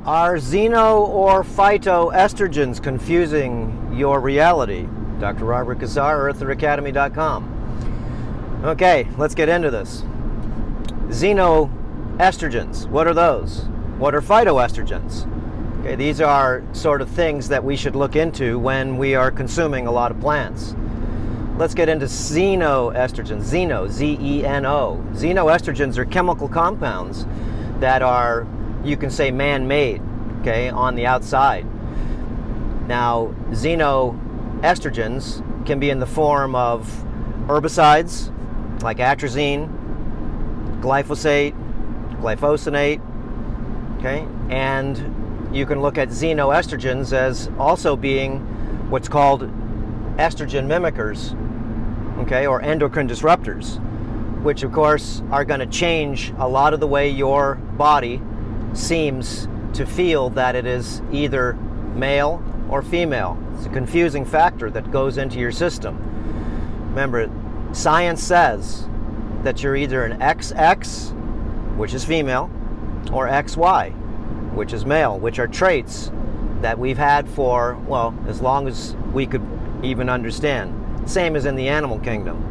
Are xeno or phytoestrogens confusing your reality? Dr. Robert Cassar, eartheracademy.com. Okay, let's get into this. Xenoestrogens, what are those? What are phytoestrogens? Okay, these are sort of things that we should look into when we are consuming a lot of plants. Let's get into xenoestrogens. Xeno, Z-E-N-O. Xenoestrogens are chemical compounds that are, you can say, man-made, okay, on the outside. Now, xenoestrogens can be in the form of herbicides like atrazine, glyphosate, glyphosinate, okay, and you can look at xenoestrogens as also being what's called estrogen mimickers, okay, or endocrine disruptors, which of course are going to change a lot of the way your body seems to feel that it is either male or female. It's a confusing factor that goes into your system. Remember, science says that you're either an XX, which is female, or XY, which is male, which are traits that we've had for, well, as long as we could even understand. Same as in the animal kingdom.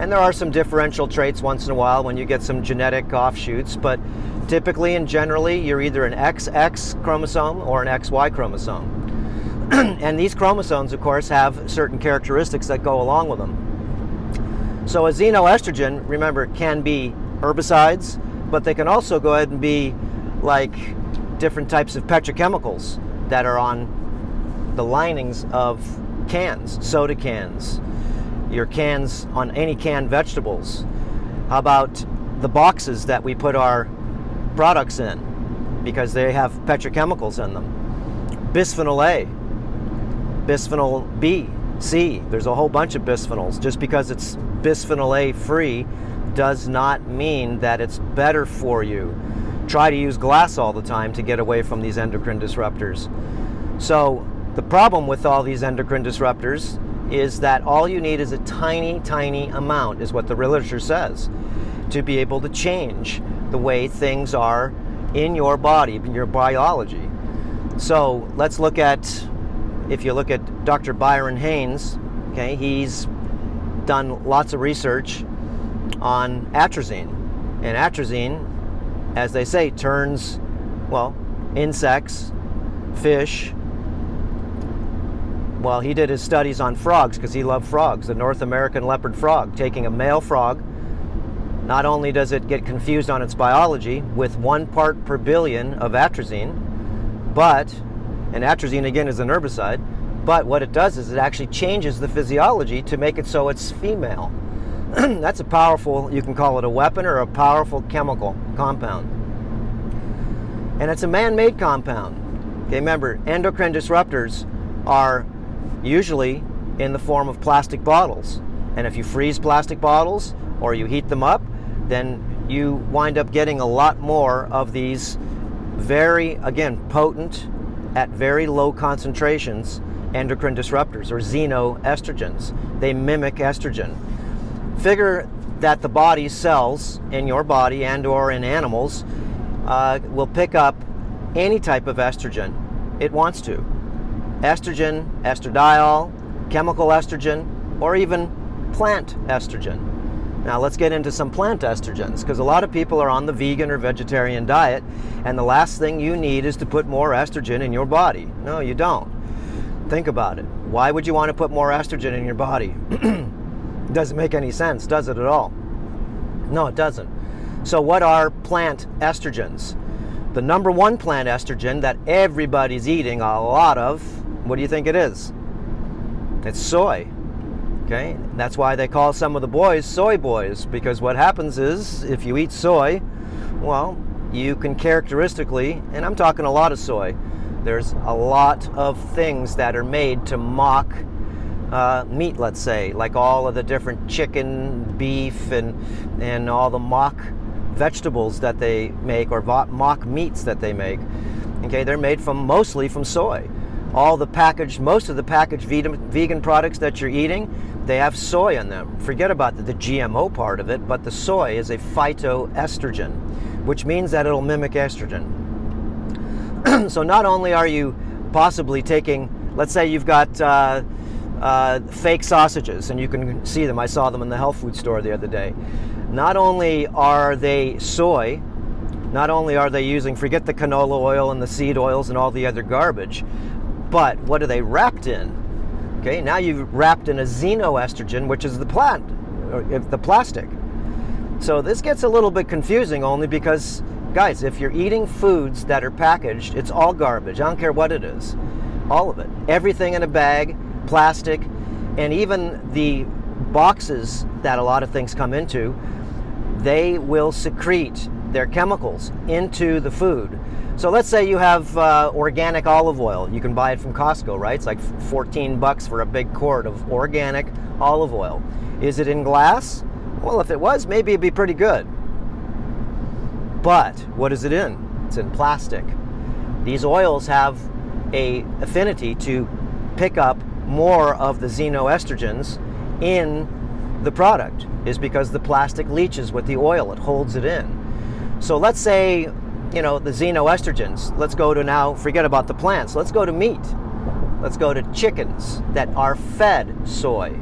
And there are some differential traits once in a while when you get some genetic offshoots, but typically and generally you're either an XX chromosome or an XY chromosome. And these chromosomes, of course, have certain characteristics that go along with them. So a xenoestrogen, remember, can be herbicides, but they can also go ahead and be like different types of petrochemicals that are on the linings of cans, soda cans, your cans on any canned vegetables. How about the boxes that we put our products in, because they have petrochemicals in them? Bisphenol A, bisphenol B, C, there's a whole bunch of bisphenols. Just because it's bisphenol A free does not mean that it's better for you. Try to use glass all the time to get away from these endocrine disruptors. So the problem with all these endocrine disruptors is that all you need is a tiny, tiny amount, is what the literature says, to be able to change the way things are in your body, in your biology. So let's look at, if you look at Dr. Byron Haynes, okay, he's done lots of research on atrazine. And atrazine, as they say, turns, well, insects, fish. Well, he did his studies on frogs because he loved frogs, the North American leopard frog. Taking a male frog, not only does it get confused on its biology with 1 part per billion of atrazine, but, and atrazine again is an herbicide, but what it does is it actually changes the physiology to make it so it's female. That's a powerful, you can call it a weapon or a powerful chemical compound. And it's a man-made compound. Okay, remember, endocrine disruptors are usually in the form of plastic bottles. And if you freeze plastic bottles or you heat them up, then you wind up getting a lot more of these very, again, potent at very low concentrations endocrine disruptors, or xenoestrogens. They mimic estrogen. Figure that the body's cells in your body and or in animals will pick up any type of estrogen it wants to. Estrogen, estradiol, chemical estrogen, or even plant estrogen. Now let's get into some plant estrogens, because a lot of people are on the vegan or vegetarian diet, and the last thing you need is to put more estrogen in your body. No, you don't. Think about it. Why would you want to put more estrogen in your body? Doesn't make any sense, does it at all? No, it doesn't. So what are plant estrogens? The number one plant estrogen that everybody's eating a lot of, what do you think it is? It's soy. Okay, that's why they call some of the boys soy boys, because what happens is if you eat soy, well, you can characteristically, and I'm talking a lot of soy, there's a lot of things that are made to mock meat, let's say, like all of the different chicken, beef, and all the mock vegetables that they make, or mock meats that they make. Okay, they're made mostly from soy. Most of the packaged vegan products that you're eating, they have soy in them. Forget about the GMO part of it, but the soy is a phytoestrogen, which means that it'll mimic estrogen. So not only are you possibly taking, let's say you've got fake sausages, and you can see them. I saw them in the health food store the other day. Not only are they soy, not only are they using, forget the canola oil and the seed oils and all the other garbage, but what are they wrapped in? Okay, now you've wrapped in a xenoestrogen, which is the plant, or the plastic. So this gets a little bit confusing, only because, guys, if you're eating foods that are packaged, it's all garbage. I don't care what it is. All of it. Everything in a bag, plastic, and even the boxes that a lot of things come into, they will secrete their chemicals into the food. So let's say you have organic olive oil. You can buy it from Costco, right? It's like $14 for a big quart of organic olive oil. Is it in glass? Well, if it was, maybe it'd be pretty good. But what is it in? It's in plastic. These oils have a affinity to pick up more of the xenoestrogens in the product, is because the plastic leaches with the oil. It holds it in. So let's say, you know, the xenoestrogens, let's go to now, forget about the plants, let's go to meat. Let's go to chickens that are fed soy.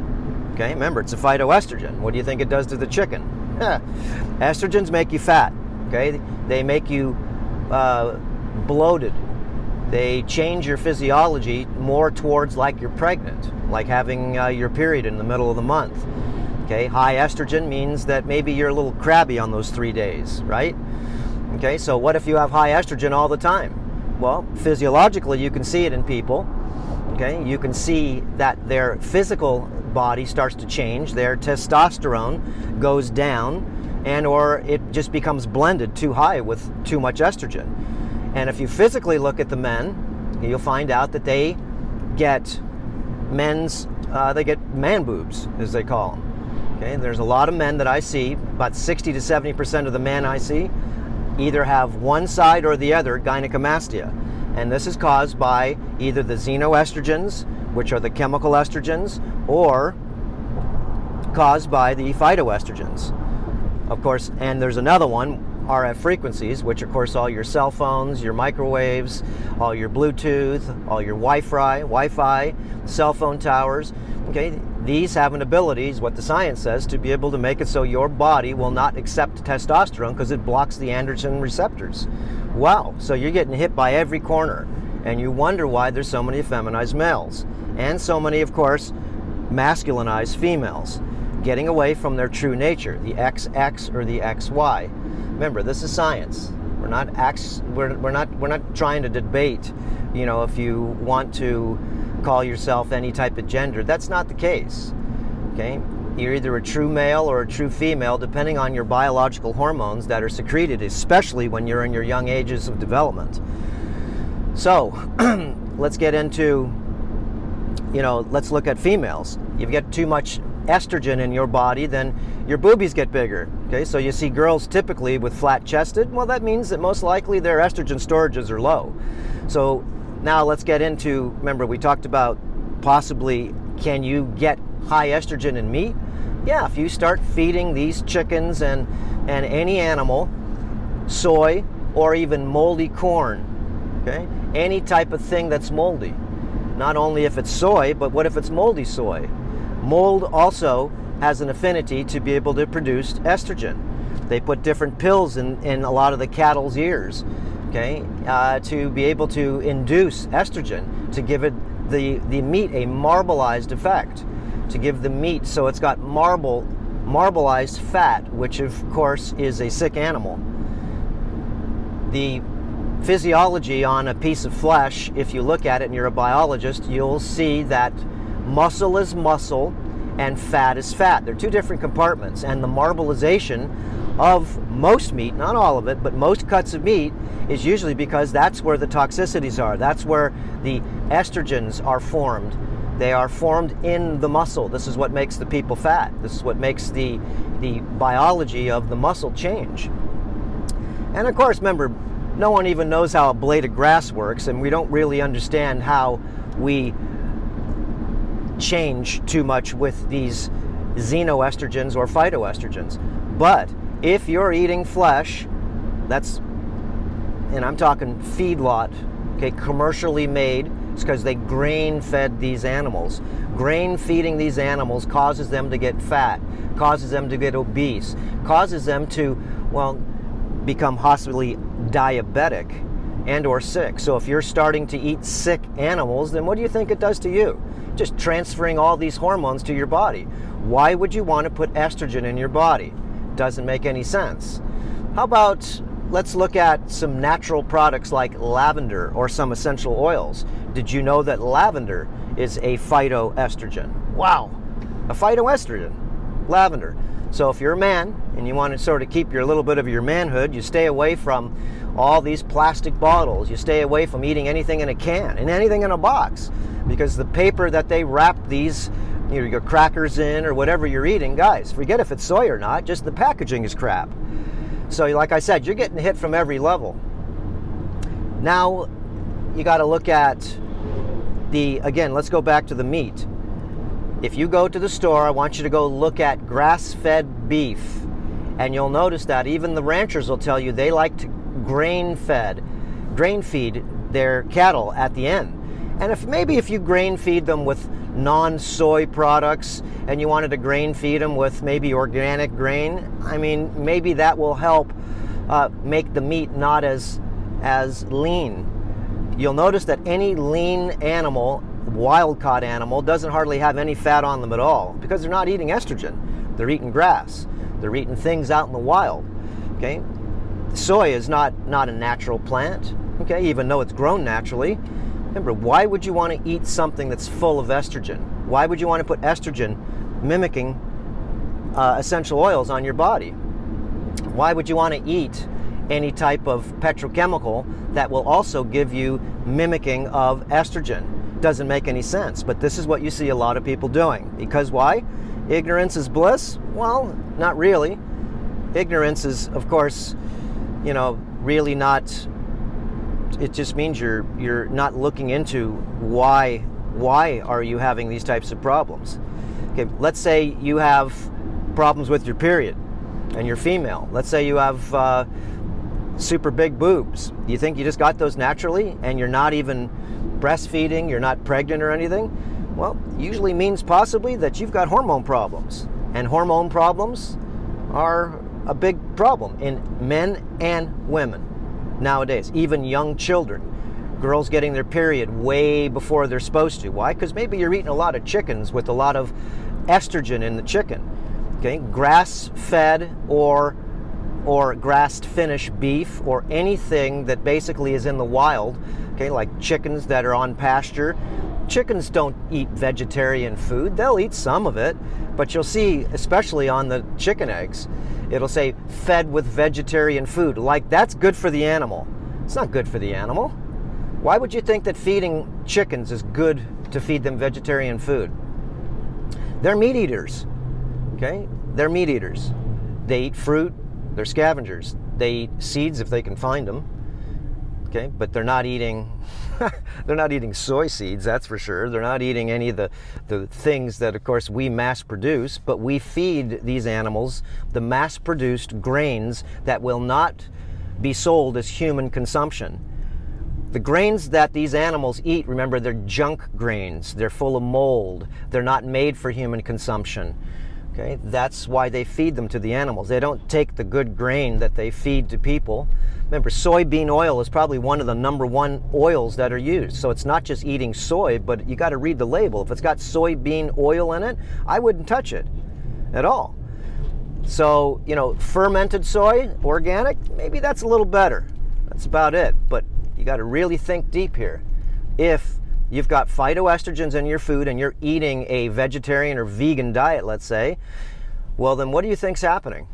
Okay, remember, it's a phytoestrogen. What do you think it does to the chicken? Estrogens make you fat. Okay, they make you bloated. They change your physiology more towards like you're pregnant, like having your period in the middle of the month. Okay, high estrogen means that maybe you're a little crabby on those 3 days, right? Okay, so what if you have high estrogen all the time? Well, physiologically, you can see it in people. Okay, you can see that their physical body starts to change, their testosterone goes down, and or it just becomes blended too high with too much estrogen. And if you physically look at the men, you'll find out that they get man boobs, as they call them. Okay, there's a lot of men that I see, about 60 to 70% of the men I see either have one side or the other gynecomastia. And this is caused by either the xenoestrogens, which are the chemical estrogens, or caused by the phytoestrogens. Of course, and there's another one, RF frequencies, which of course all your cell phones, your microwaves, all your Bluetooth, all your Wi-Fi, cell phone towers. Okay, these have an ability, is what the science says, to be able to make it so your body will not accept testosterone because it blocks the androgen receptors. Wow, so you're getting hit by every corner, and you wonder why there's so many effeminized males, and so many, of course, masculinized females, getting away from their true nature, the XX or the XY. Remember, this is science. We're not trying to debate, you know, if you want to call yourself any type of gender. That's not the case. Okay? You're either a true male or a true female, depending on your biological hormones that are secreted, especially when you're in your young ages of development. So, let's get into, you know, let's look at females. You get too much estrogen in your body, then your boobies get bigger. Okay, so you see girls typically with flat-chested. Well, that means that most likely their estrogen storages are low. So now let's get into, remember we talked about possibly, can you get high estrogen in meat? Yeah, if you start feeding these chickens and any animal soy or even moldy corn, okay, any type of thing that's moldy. Not only if it's soy, but what if it's moldy soy? Mold also has an affinity to be able to produce estrogen. They put different pills in a lot of the cattle's ears, okay, to be able to induce estrogen, to give it the meat a marbleized effect, to give the meat so it's got marbleized fat, which of course is a sick animal. The physiology on a piece of flesh, if you look at it and you're a biologist, you'll see that muscle is muscle and fat is fat. They're two different compartments, and the marbleization of most meat, not all of it, but most cuts of meat, is usually because that's where the toxicities are. That's where the estrogens are formed. They are formed in the muscle. This is what makes the people fat. This is what makes the biology of the muscle change. And of course, remember, no one even knows how a blade of grass works, and we don't really understand how we change too much with these xenoestrogens or phytoestrogens. But if you're eating flesh, and I'm talking feedlot okay, commercially made. It's because they grain fed these animals. Grain feeding these animals causes them to get fat, causes them to get obese, causes them to, well, become possibly diabetic and or sick. So if you're starting to eat sick animals, then what do you think it does to you? Just transferring all these hormones to your body. Why would you want to put estrogen in your body? Doesn't make any sense. How about let's look at some natural products like lavender or some essential oils. Did you know that lavender is a phytoestrogen? Wow, a phytoestrogen, lavender. So if you're a man and you want to sort of keep your little bit of your manhood, you stay away from all these plastic bottles. You stay away from eating anything in a can and anything in a box, because the paper that they wrap these, you know, your crackers in or whatever you're eating, guys, forget if it's soy or not, just the packaging is crap. So like I said, you're getting hit from every level. Now you got to look at again, let's go back to the meat. If you go to the store, I want you to go look at grass-fed beef, and you'll notice that even the ranchers will tell you they like to grain feed their cattle at the end. And if you grain feed them with non-soy products and you wanted to grain feed them with maybe organic grain, I mean, maybe that will help make the meat not as lean. You'll notice that any lean animal, wild-caught animal, doesn't hardly have any fat on them at all, because they're not eating estrogen. They're eating grass. They're eating things out in the wild. Okay, soy is not a natural plant. Okay, even though it's grown naturally. Remember, why would you want to eat something that's full of estrogen? Why would you want to put estrogen mimicking essential oils on your body? Why would you want to eat any type of petrochemical that will also give you mimicking of estrogen? Doesn't make any sense, but this is what you see a lot of people doing. Because why? Ignorance is bliss? Well, not really. Ignorance is, of course, you know, really not. It just means you're not looking into why are you having these types of problems. Okay, let's say you have problems with your period and you're female. Let's say you have super big boobs. Do you think you just got those naturally and you're not even breastfeeding, you're not pregnant or anything? Well, usually means possibly that you've got hormone problems. And hormone problems are a big problem in men and women nowadays, even young children. Girls getting their period way before they're supposed to. Why? Because maybe you're eating a lot of chickens with a lot of estrogen in the chicken. Okay, grass-fed or grass-finished beef or anything that basically is in the wild. Okay, like chickens that are on pasture. Chickens don't eat vegetarian food. They'll eat some of it, but you'll see, especially on the chicken eggs, it'll say fed with vegetarian food. Like, that's good for the animal. It's not good for the animal. Why would you think that feeding chickens is good to feed them vegetarian food? They're meat eaters. Okay? They're meat eaters. They eat fruit. They're scavengers. They eat seeds if they can find them. Okay? But they're not eating they're not eating soy seeds, that's for sure. They're not eating any of the things that, of course, we mass produce, but we feed these animals the mass produced grains that will not be sold as human consumption. The grains that these animals eat, remember, they're junk grains. They're full of mold. They're not made for human consumption. Okay? That's why they feed them to the animals. They don't take the good grain that they feed to people. Remember, soybean oil is probably one of the #1 oils that are used. So it's not just eating soy, but you got to read the label. If it's got soybean oil in it, I wouldn't touch it at all. So, you know, fermented soy, organic, maybe that's a little better. That's about it. But you got to really think deep here. If you've got phytoestrogens in your food and you're eating a vegetarian or vegan diet, let's say, well, then what do you think's happening?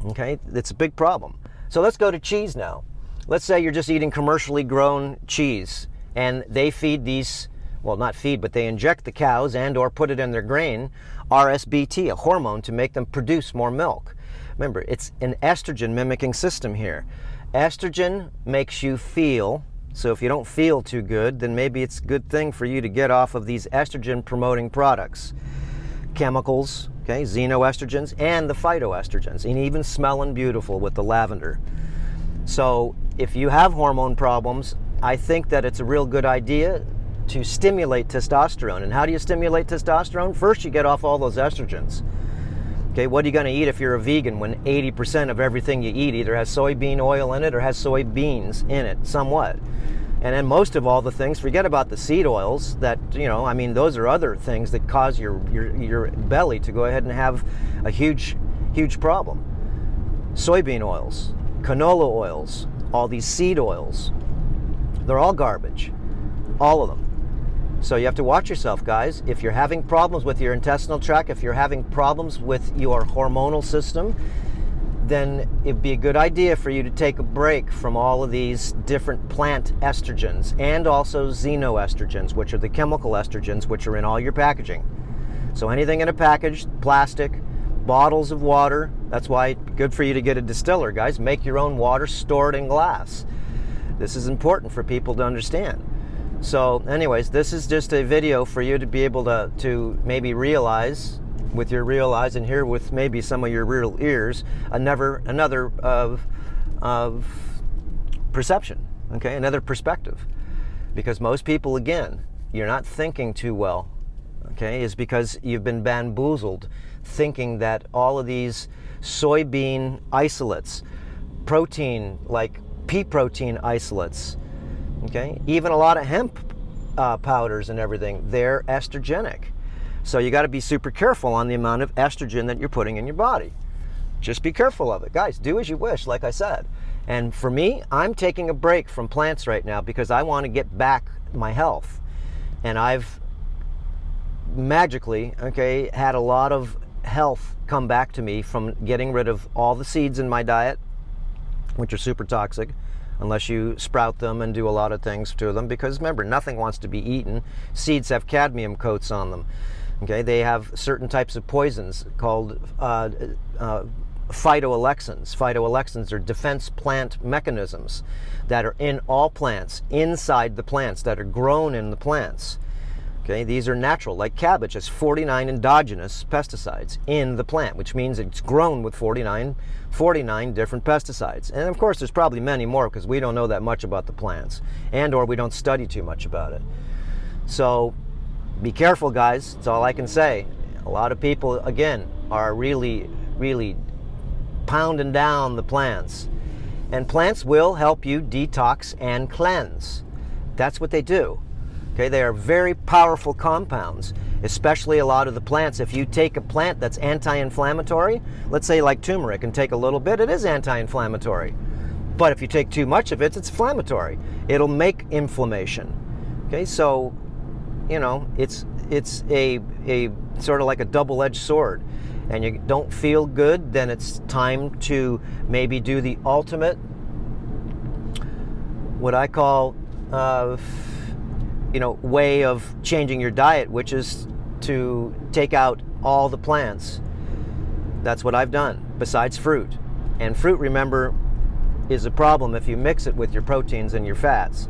Okay, it's a big problem. So let's go to cheese now. Let's say you're just eating commercially grown cheese and they feed these, well, not feed, but they inject the cows and or put it in their grain, RSBT, a hormone to make them produce more milk. Remember, it's an estrogen mimicking system here. Estrogen makes you feel, so if you don't feel too good, then maybe it's a good thing for you to get off of these estrogen promoting products. Chemicals, okay, xenoestrogens and the phytoestrogens, and even smelling beautiful with the lavender. So if you have hormone problems, I think that it's a real good idea to stimulate testosterone. And how do you stimulate testosterone? First, you get off all those estrogens. Okay, what are you going to eat if you're a vegan when 80% of everything you eat either has soybean oil in it or has soybeans in it somewhat? And then most of all the things, forget about the seed oils that, I mean, those are other things that cause your belly to go ahead and have a huge problem. Soybean oils, canola oils, all these seed oils, they're all garbage, all of them. So you have to watch yourself, guys. If you're having problems with your intestinal tract, if you're having problems with your hormonal system, then it'd be a good idea for you to take a break from all of these different plant estrogens and also xenoestrogens, which are the chemical estrogens which are in all your packaging. So anything in a package, plastic, bottles of water, that's why it's good for you to get a distiller, guys. Make your own water, store it in glass. This is important for people to understand. So anyways, this is just a video for you to be able to maybe realize with your real eyes and hear with maybe some of your real ears another of perception, okay, another perspective. Because most people, again, you're not thinking too well, okay, is because you've been bamboozled thinking that all of these soybean isolates, protein like pea protein isolates, okay, even a lot of hemp powders and everything, they're estrogenic. So you got to be super careful on the amount of estrogen that you're putting in your body. Just be careful of it. Guys, do as you wish, like I said. And for me, I'm taking a break from plants right now because I want to get back my health. And I've magically, okay, had a lot of health come back to me from getting rid of all the seeds in my diet, which are super toxic, unless you sprout them and do a lot of things to them. Because remember, nothing wants to be eaten. Seeds have cadmium coats on them. Okay, they have certain types of poisons called phytoalexins. Phytoalexins are defense plant mechanisms that are in all plants, inside the plants, that are grown in the plants. Okay, these are natural, like cabbage has 49 endogenous pesticides in the plant, which means it's grown with 49 different pesticides. And of course, there's probably many more because we don't know that much about the plants, and or we don't study too much about it. So be careful, guys. That's all I can say. A lot of people, again, are really pounding down the plants. And plants will help you detox and cleanse. That's what they do. Okay, they are very powerful compounds, especially a lot of the plants. If you take a plant that's anti-inflammatory, let's say like turmeric, and take a little bit, it is anti-inflammatory. But if you take too much of it, it's inflammatory. It'll make inflammation. Okay, so, it's a sort of like a double-edged sword. And you don't feel good, then it's time to maybe do the ultimate, what I call, way of changing your diet, which is to take out all the plants. That's what I've done, besides fruit. And fruit, remember, is a problem if you mix it with your proteins and your fats.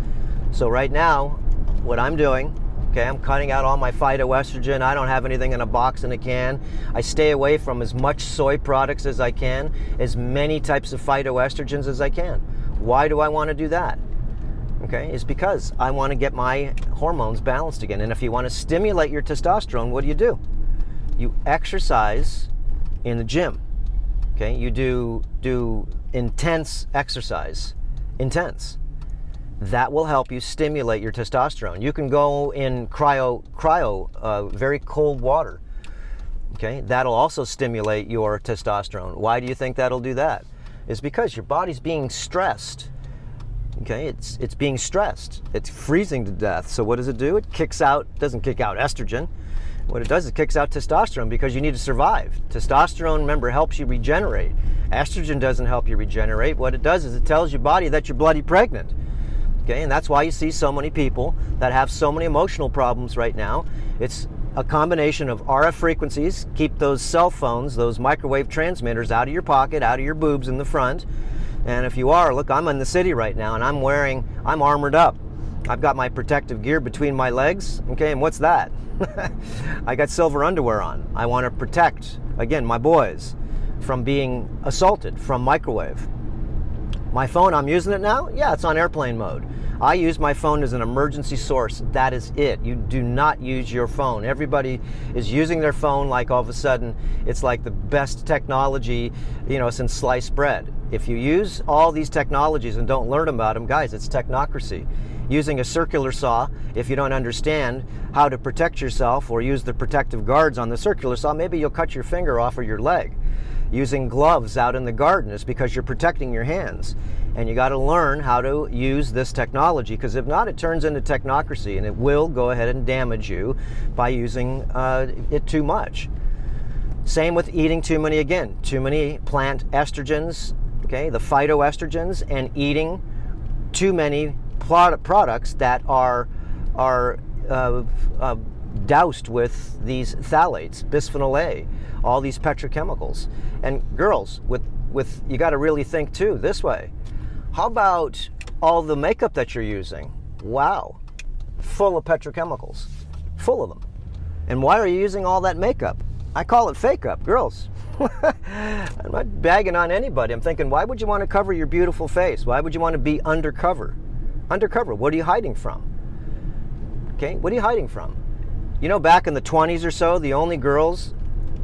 So right now, what I'm doing, okay, I'm cutting out all my phytoestrogen. I don't have anything in a box in a can. I stay away from as much soy products as I can, as many types of phytoestrogens as I can. Why do I want to do that? Okay, it's because I want to get my hormones balanced again. And if you want to stimulate your testosterone, what do? You exercise in the gym. Okay, you do intense exercise. Intense. That will help you stimulate your testosterone. You can go in very cold water. Okay, that'll also stimulate your testosterone. Why do you think that'll do that? It's because your body's being stressed. Okay, it's being stressed. It's freezing to death. So what does it do? It doesn't kick out estrogen. What it does is it kicks out testosterone because you need to survive. Testosterone, remember, helps you regenerate. Estrogen doesn't help you regenerate. What it does is it tells your body that you're bloody pregnant. Okay, and that's why you see so many people that have so many emotional problems right now. It's a combination of RF frequencies. Keep those cell phones, those microwave transmitters out of your pocket, out of your boobs in the front. And if you are, look, I'm in the city right now and I'm armored up. I've got my protective gear between my legs. Okay, and what's that? I got silver underwear on. I want to protect, again, my boys from being assaulted from microwave. My phone, I'm using it now. Yeah, it's on airplane mode. I use my phone as an emergency source. That is it. You do not use your phone. Everybody is using their phone like all of a sudden it's like the best technology, since sliced bread. If you use all these technologies and don't learn about them, guys, it's technocracy. Using a circular saw, if you don't understand how to protect yourself or use the protective guards on the circular saw, maybe you'll cut your finger off or your leg. Using gloves out in the garden is because you're protecting your hands. And you got to learn how to use this technology, because if not, it turns into technocracy and it will go ahead and damage you by using it too much. Same with eating too many plant estrogens, okay, the phytoestrogens, and eating too many products that are doused with these phthalates, bisphenol A, all these petrochemicals. And girls, with you got to really think too this way. How about all the makeup that you're using? Wow, full of petrochemicals, full of them. And why are you using all that makeup? I call it fake up, girls. I'm not bagging on anybody. I'm thinking, why would you want to cover your beautiful face? Why would you want to be undercover? Undercover, what are you hiding from? Okay, what are you hiding from? Back in the 20s or so, the only girls,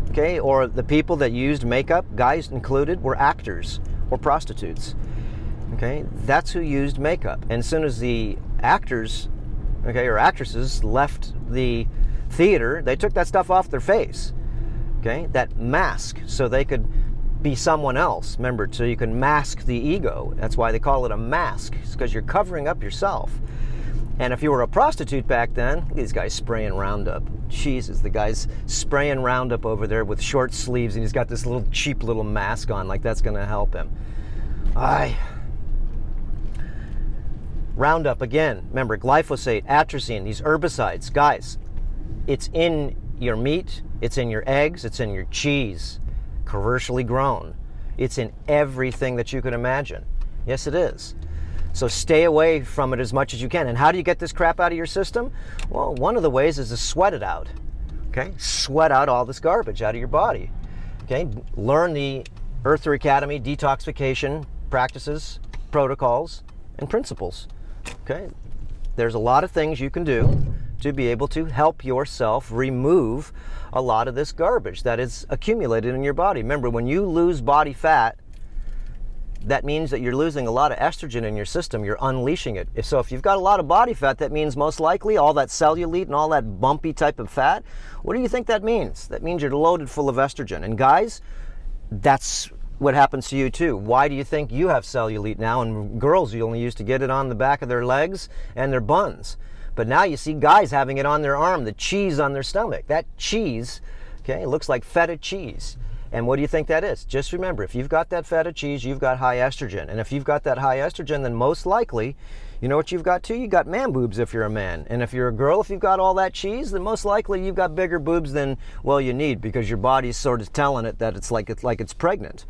okay, or the people that used makeup, guys included, were actors or prostitutes. Okay, that's who used makeup. And as soon as the actors, okay, or actresses left the theater, they took that stuff off their face. Okay, that mask, so they could be someone else. Remember, so you can mask the ego. That's why they call it a mask. It's because you're covering up yourself. And if you were a prostitute back then, these guys spraying Roundup. Jesus, the guy's spraying Roundup over there with short sleeves, and he's got this little cheap little mask on, like that's going to help him. Roundup, again, remember, glyphosate, atrazine, these herbicides. Guys, it's in your meat, it's in your eggs, it's in your cheese, commercially grown. It's in everything that you can imagine. Yes, it is. So stay away from it as much as you can. And how do you get this crap out of your system? Well, one of the ways is to sweat it out. Okay? Sweat out all this garbage out of your body. Okay? Learn the Earther Academy detoxification practices, protocols, and principles. Okay? There's a lot of things you can do to be able to help yourself remove a lot of this garbage that is accumulated in your body. Remember, when you lose body fat, that means that you're losing a lot of estrogen in your system. You're unleashing it. So if you've got a lot of body fat, that means most likely all that cellulite and all that bumpy type of fat. What do you think that means? That means you're loaded full of estrogen. And guys, that's what happens to you too. Why do you think you have cellulite now? And girls, you only used to get it on the back of their legs and their buns. But now you see guys having it on their arm, the cheese on their stomach. That cheese, okay, it looks like feta cheese. And what do you think that is? Just remember, if you've got that feta cheese, you've got high estrogen. And if you've got that high estrogen, then most likely, you know what you've got too? You've got man boobs if you're a man. And if you're a girl, if you've got all that cheese, then most likely you've got bigger boobs than, well, you need, because your body's sort of telling it that it's like it's pregnant.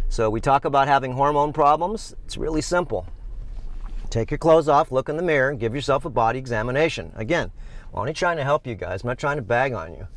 So we talk about having hormone problems. It's really simple. Take your clothes off, look in the mirror, and give yourself a body examination. Again, I'm only trying to help you guys. I'm not trying to bag on you.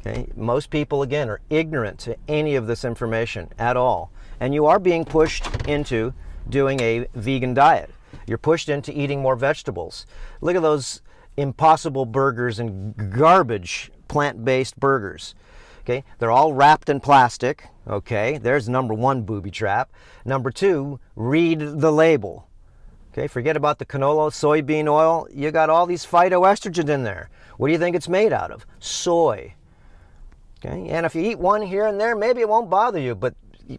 Okay? Most people, again, are ignorant to any of this information at all. And you are being pushed into doing a vegan diet. You're pushed into eating more vegetables. Look at those Impossible burgers and garbage plant-based burgers. Okay? They're all wrapped in plastic. Okay? There's number one booby trap. Number two, read the label. Okay, forget about the canola, soybean oil. You got all these phytoestrogens in there. What do you think it's made out of? Soy. Okay, and if you eat one here and there, maybe it won't bother you, but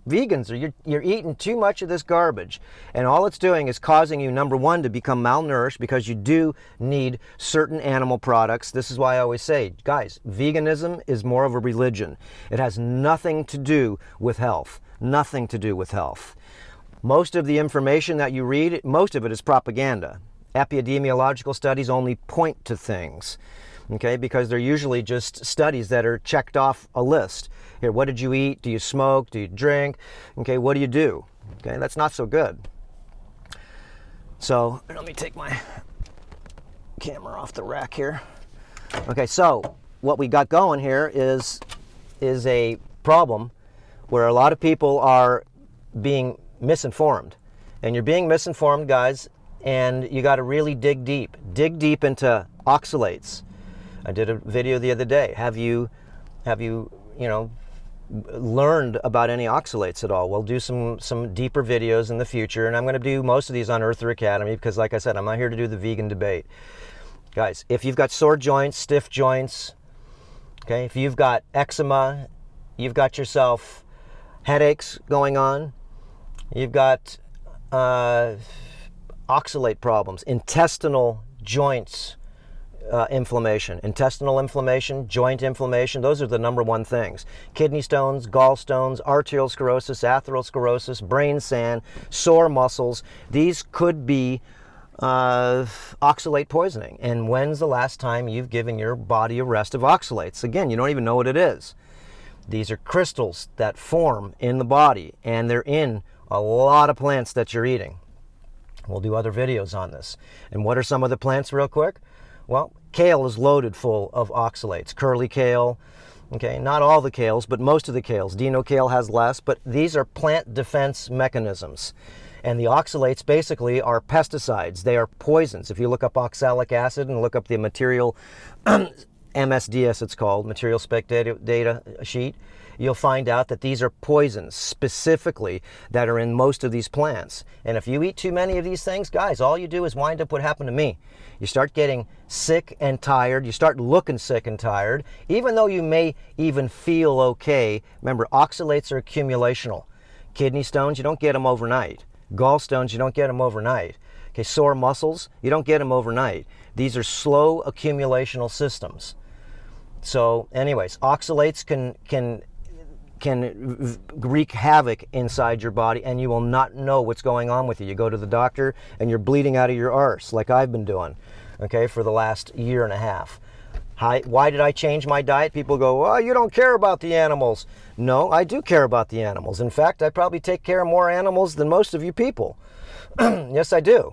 vegans, you're eating too much of this garbage. And all it's doing is causing you, number one, to become malnourished, because you do need certain animal products. This is why I always say, guys, veganism is more of a religion. It has nothing to do with health. Nothing to do with health. Most of the information that you read, most of it is propaganda. Epidemiological studies only point to things, okay, because they're usually just studies that are checked off a list. Here, what did you eat? Do you smoke? Do you drink? Okay, what do you do? Okay, that's not so good. So, let me take my camera off the rack here. Okay, so what we got going here is a problem where a lot of people are being misinformed. And you're being misinformed, guys, and you got to really dig deep. Dig deep into oxalates. I did a video the other day. Have you learned about any oxalates at all? We'll do some deeper videos in the future, and I'm going to do most of these on Earther Academy because, like I said, I'm not here to do the vegan debate. Guys, if you've got sore joints, stiff joints, okay, if you've got eczema, you've got yourself headaches going on, you've got oxalate problems, intestinal joints, inflammation, joint inflammation, those are the number one things. Kidney stones, gallstones, arterial sclerosis, atherosclerosis, brain sand, sore muscles. These could be oxalate poisoning. And when's the last time you've given your body a rest of oxalates? Again, you don't even know what it is. These are crystals that form in the body, and they're in a lot of plants that you're eating. We'll do other videos on this. And what are some of the plants real quick? Well, kale is loaded full of oxalates. Curly kale, okay, not all the kales, but most of the kales. Dino kale has less, but these are plant defense mechanisms. And the oxalates basically are pesticides. They are poisons. If you look up oxalic acid and look up the material, MSDS it's called, material spec data sheet, you'll find out that these are poisons specifically that are in most of these plants. And if you eat too many of these things, guys, all you do is wind up what happened to me. You start getting sick and tired. You start looking sick and tired, even though you may even feel okay. Remember, oxalates are accumulational. Kidney stones, you don't get them overnight. Gallstones, you don't get them overnight. Okay, sore muscles, you don't get them overnight. These are slow accumulational systems. So anyways, oxalates can wreak havoc inside your body, and you will not know what's going on with you. You go to the doctor and you're bleeding out of your arse, like I've been doing, okay, for the last year and a half. Why did I change my diet? People go, oh, you don't care about the animals. No, I do care about the animals. In fact, I probably take care of more animals than most of you people. Yes, I do.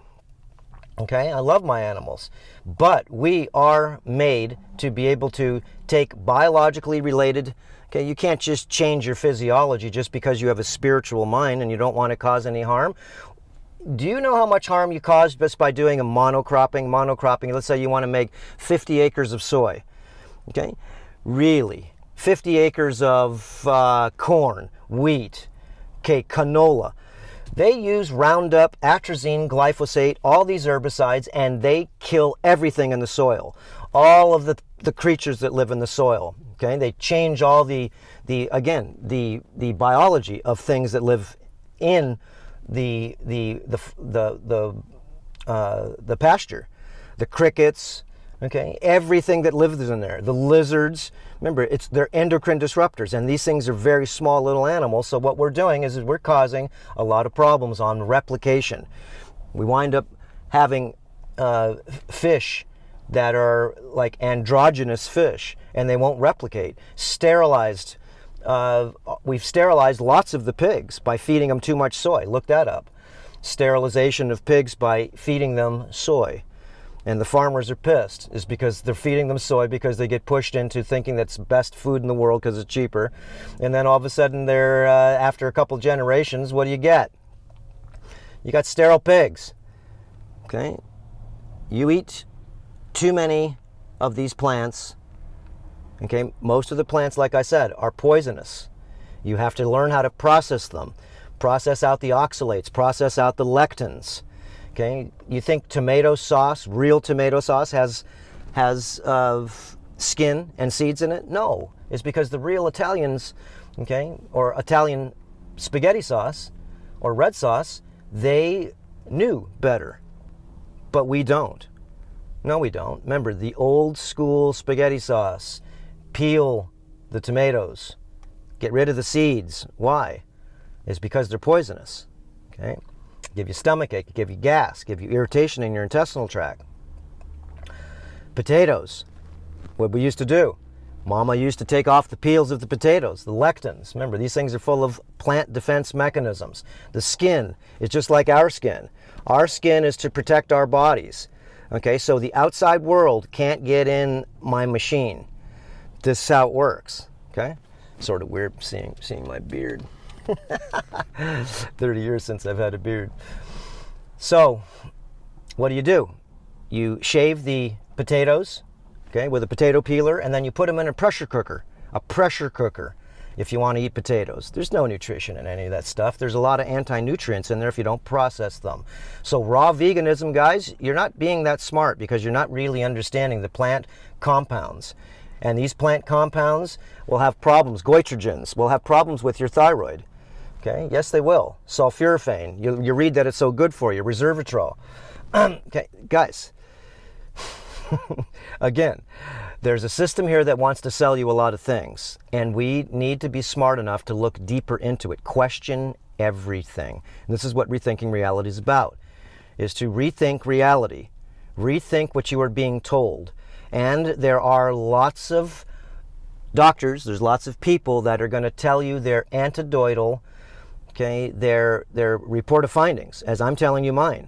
Okay, I love my animals. But we are made to be able to take biologically related. Okay, you can't just change your physiology just because you have a spiritual mind and you don't want to cause any harm. Do you know how much harm you cause just by doing a monocropping? Let's say you want to make 50 acres of soy. Okay, really, 50 acres of corn, wheat, okay, canola. They use Roundup, atrazine, glyphosate, all these herbicides, and they kill everything in the soil. All of the creatures that live in the soil. Okay, they change all the biology of things that live in the pasture, the crickets, okay, everything that lives in there, the lizards. Remember, they're endocrine disruptors, and these things are very small little animals. So what we're doing is we're causing a lot of problems on replication. We wind up having fish that are like androgynous fish, and they won't replicate. Sterilized. We've sterilized lots of the pigs by feeding them too much soy. Look that up. Sterilization of pigs by feeding them soy. And the farmers are pissed, is because they're feeding them soy because they get pushed into thinking that's the best food in the world because it's cheaper. And then all of a sudden they're, after a couple generations, what do you get? You got sterile pigs. Okay? You eat too many of these plants. Okay, most of the plants, like I said, are poisonous. You have to learn how to process them. Process out the oxalates, process out the lectins. Okay, you think tomato sauce, real tomato sauce, has skin and seeds in it? No, it's because the real Italians, okay, or Italian spaghetti sauce or red sauce, they knew better, but we don't. No, we don't. Remember, the old school spaghetti sauce, peel the tomatoes, get rid of the seeds. Why? It's because they're poisonous, okay? Give you stomachache, give you gas, give you irritation in your intestinal tract. Potatoes, what we used to do. Mama used to take off the peels of the potatoes, the lectins. Remember, these things are full of plant defense mechanisms. The skin is just like our skin. Our skin is to protect our bodies. Okay, so the outside world can't get in my machine. This is how it works, okay? Sort of weird seeing my beard. 30 years since I've had a beard. So, what do? You shave the potatoes, okay, with a potato peeler, and then you put them in a pressure cooker. If you want to eat potatoes. There's no nutrition in any of that stuff. There's a lot of anti-nutrients in there if you don't process them. So raw veganism, guys, you're not being that smart because you're not really understanding the plant compounds. And these plant compounds will have problems. Goitrogens will have problems with your thyroid. Okay, yes they will. Sulforaphane, you read that it's so good for you. Resveratrol. Okay, guys, again, there's a system here that wants to sell you a lot of things, and we need to be smart enough to look deeper into it. Question everything. And this is what Rethinking Reality is about, is to rethink reality. Rethink what you are being told. And there are lots of doctors, there's lots of people that are going to tell you their anecdotal, okay, their report of findings, as I'm telling you mine.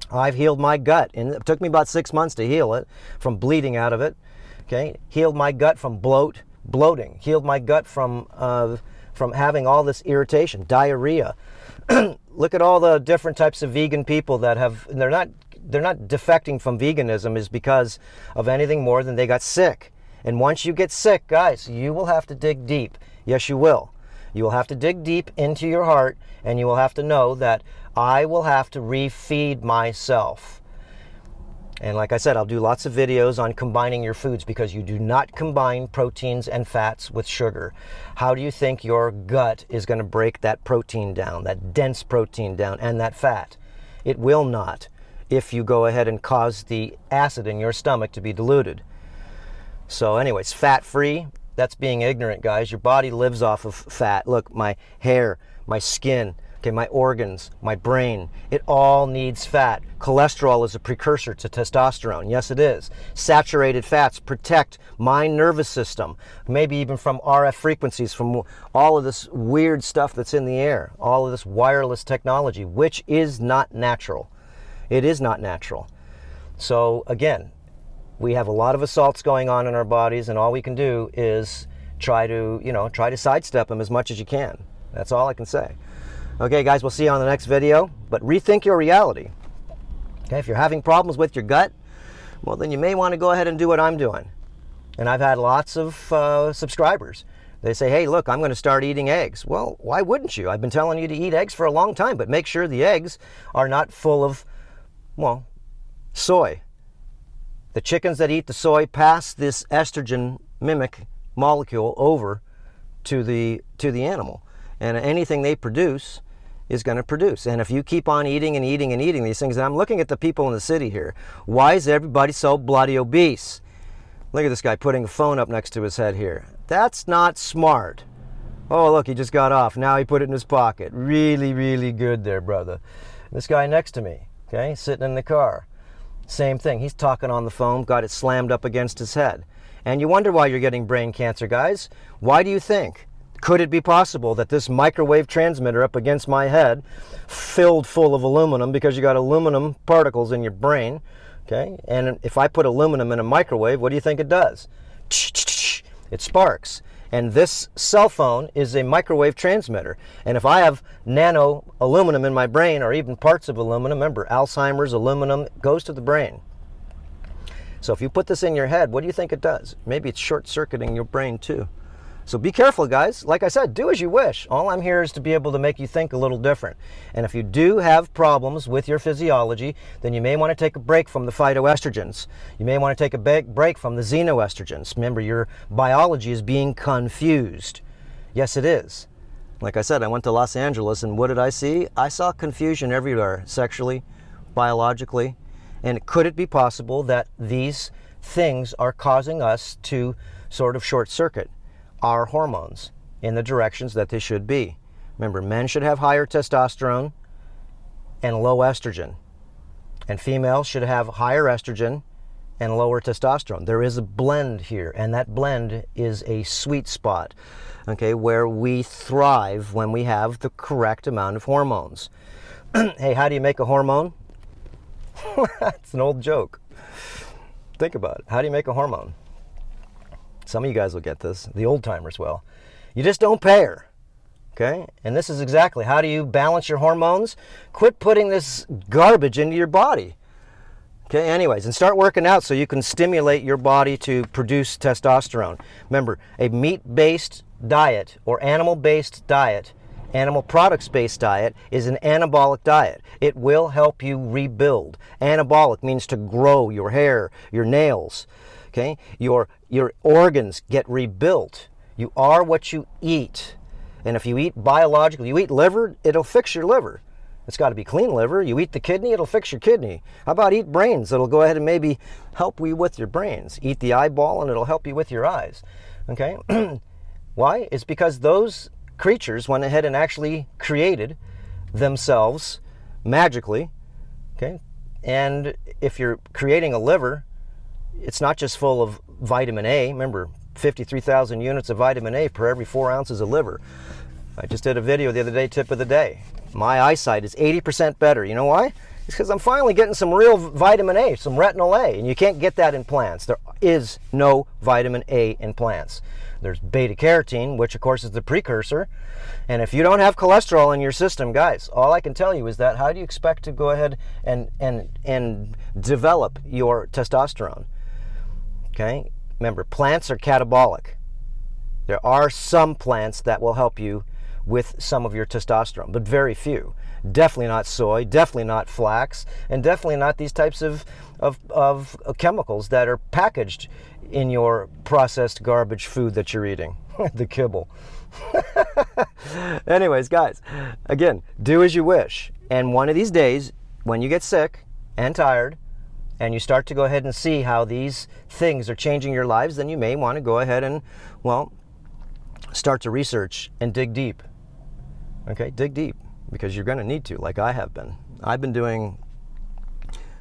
I've healed my gut, and it took me about 6 months to heal it, from bleeding out of it. Okay, healed my gut from bloating, healed my gut from having all this irritation, diarrhea. Look at all the different types of vegan people that have, they're not defecting from veganism is because of anything more than they got sick. And once you get sick, guys, you will have to dig deep. Yes, you will. You will have to dig deep into your heart, and you will have to know that I will have to refeed myself. And like I said, I'll do lots of videos on combining your foods, because you do not combine proteins and fats with sugar. How do you think your gut is going to break that protein down, that dense protein down, and that fat? It will not, if you go ahead and cause the acid in your stomach to be diluted. So anyways, fat-free, that's being ignorant, guys. Your body lives off of fat. Look, my hair, my skin, okay, my organs, my brain, it all needs fat. Cholesterol is a precursor to testosterone. Yes, it is. Saturated fats protect my nervous system, maybe even from RF frequencies, from all of this weird stuff that's in the air, all of this wireless technology, which is not natural. It is not natural. So again, we have a lot of assaults going on in our bodies, and all we can do is try to sidestep them as much as you can. That's all I can say. Okay, guys, we'll see you on the next video. But rethink your reality. Okay, if you're having problems with your gut, well, then you may want to go ahead and do what I'm doing. And I've had lots of subscribers. They say, hey, look, I'm going to start eating eggs. Well, why wouldn't you? I've been telling you to eat eggs for a long time, but make sure the eggs are not full of, well, soy. The chickens that eat the soy pass this estrogen mimic molecule over to the animal. And anything they produce is going to produce. And if you keep on eating and eating and eating these things, and I'm looking at the people in the city here, why is everybody so bloody obese? Look at this guy putting a phone up next to his head here. That's not smart. Oh, look, he just got off. Now he put it in his pocket. Really, really good there, brother. This guy next to me, okay, sitting in the car. Same thing. He's talking on the phone, got it slammed up against his head. And you wonder why you're getting brain cancer, guys. Why do you think? Could it be possible that this microwave transmitter up against my head, filled full of aluminum, because you got aluminum particles in your brain, okay? And if I put aluminum in a microwave, what do you think it does? It sparks. And this cell phone is a microwave transmitter. And if I have nano aluminum in my brain, or even parts of aluminum, remember, Alzheimer's, aluminum goes to the brain. So if you put this in your head, what do you think it does? Maybe it's short-circuiting your brain too. So be careful, guys. Like I said, do as you wish. All I'm here is to be able to make you think a little different. And if you do have problems with your physiology, then you may want to take a break from the phytoestrogens. You may want to take a break from the xenoestrogens. Remember, your biology is being confused. Yes, it is. Like I said, I went to Los Angeles, and what did I see? I saw confusion everywhere, sexually, biologically. And could it be possible that these things are causing us to sort of short-circuit our hormones in the directions that they should be? Remember, men should have higher testosterone and low estrogen, and females should have higher estrogen and lower testosterone. There is a blend here, and that blend is a sweet spot, okay, where we thrive when we have the correct amount of hormones. Hey, how do you make a hormone? That's an old joke. Think about it. How do you make a hormone? Some of you guys will get this. The old timers will. You just don't pay her. Okay? And this is exactly how do you balance your hormones? Quit putting this garbage into your body. Okay, anyways, and start working out so you can stimulate your body to produce testosterone. Remember, a meat-based diet or animal-based diet, animal products-based diet, is an anabolic diet. It will help you rebuild. Anabolic means to grow your hair, your nails, okay? Your organs get rebuilt. You are what you eat. And if you eat biologically, you eat liver, it'll fix your liver. It's got to be clean liver. You eat the kidney, it'll fix your kidney. How about eat brains? It'll go ahead and maybe help you with your brains. Eat the eyeball and it'll help you with your eyes. Okay? Why? It's because those creatures went ahead and actually created themselves magically. Okay? And if you're creating a liver, it's not just full of vitamin A. Remember, 53,000 units of vitamin A per every 4 ounces of liver. I just did a video the other day, tip of the day. My eyesight is 80% better. You know why? It's because I'm finally getting some real vitamin A, some retinol A, and you can't get that in plants. There is no vitamin A in plants. There's beta carotene, which of course is the precursor. And if you don't have cholesterol in your system, guys, all I can tell you is that how do you expect to go ahead and develop your testosterone? Okay? Remember, plants are catabolic. There are some plants that will help you with some of your testosterone, but very few. Definitely not soy, definitely not flax, and definitely not these types of chemicals that are packaged in your processed garbage food that you're eating, the kibble. Anyways, guys, again, do as you wish. And one of these days, when you get sick and tired, and you start to go ahead and see how these things are changing your lives, then you may want to go ahead and, well, start to research and dig deep. Okay, dig deep, because you're going to need to, like I have been. I've been doing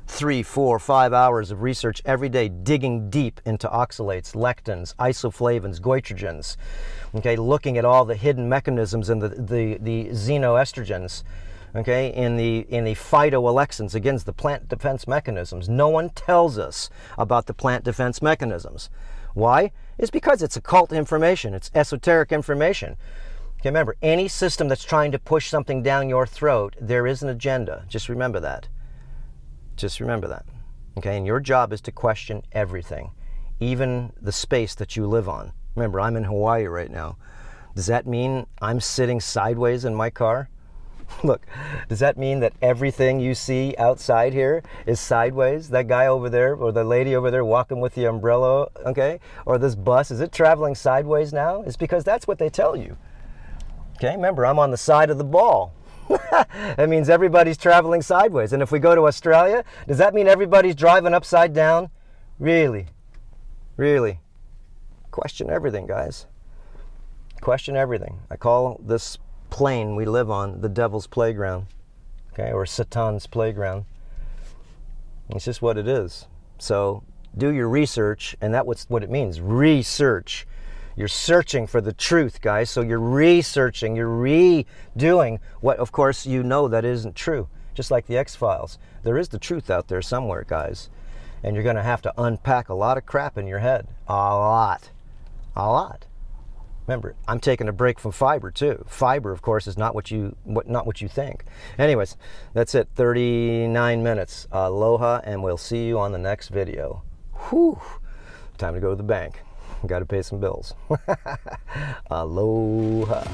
3, 4, 5 hours of research every day, digging deep into oxalates, lectins, isoflavones, goitrogens. Okay, looking at all the hidden mechanisms in the xenoestrogens. Okay, in the phytoalexins, again, the plant defense mechanisms. No one tells us about the plant defense mechanisms. Why? It's because it's occult information. It's esoteric information. Okay, remember, any system that's trying to push something down your throat, there is an agenda. Just remember that. Just remember that. Okay, and your job is to question everything, even the space that you live on. Remember, I'm in Hawaii right now. Does that mean I'm sitting sideways in my car? Look, does that mean that everything you see outside here is sideways? That guy over there, or the lady over there walking with the umbrella, okay? Or this bus, is it traveling sideways now? It's because that's what they tell you. Okay, remember, I'm on the side of the ball. That means everybody's traveling sideways. And if we go to Australia, does that mean everybody's driving upside down? Really? Really? Question everything, guys. Question everything. I call this plane we live on the devil's playground, okay, or Satan's playground. It's just what it is. So do your research, and that's what it means, research. You're searching for the truth, guys, so you're researching, you're redoing what, of course, you know that isn't true. Just like the X-Files. There is the truth out there somewhere, guys, and you're going to have to unpack a lot of crap in your head. A lot. A lot. Remember, I'm taking a break from fiber too. Fiber, of course, is not what you think. Anyways, that's it. 39 minutes. Aloha, and we'll see you on the next video. Whew. Time to go to the bank. Got to pay some bills. Aloha.